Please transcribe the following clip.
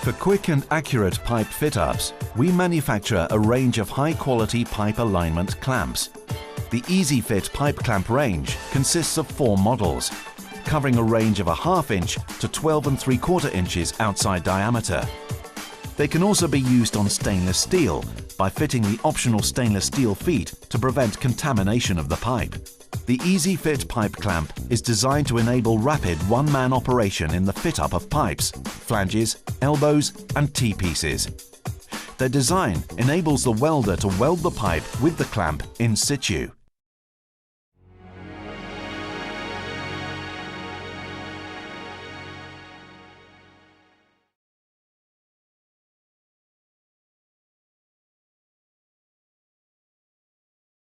For quick and accurate pipe fit-ups, we manufacture a range of high-quality pipe alignment clamps. The Easy Fit pipe clamp range consists of 4 models, covering a range of a ½ inch to 12 3/4 inches outside diameter. They can also be used on stainless steel by fitting the optional stainless steel feet to prevent contamination of the pipe. The Easy Fit pipe clamp is designed to enable rapid one-man operation in the fit-up of pipes, flanges, elbows and T-pieces. Their design enables the welder to weld the pipe with the clamp in situ.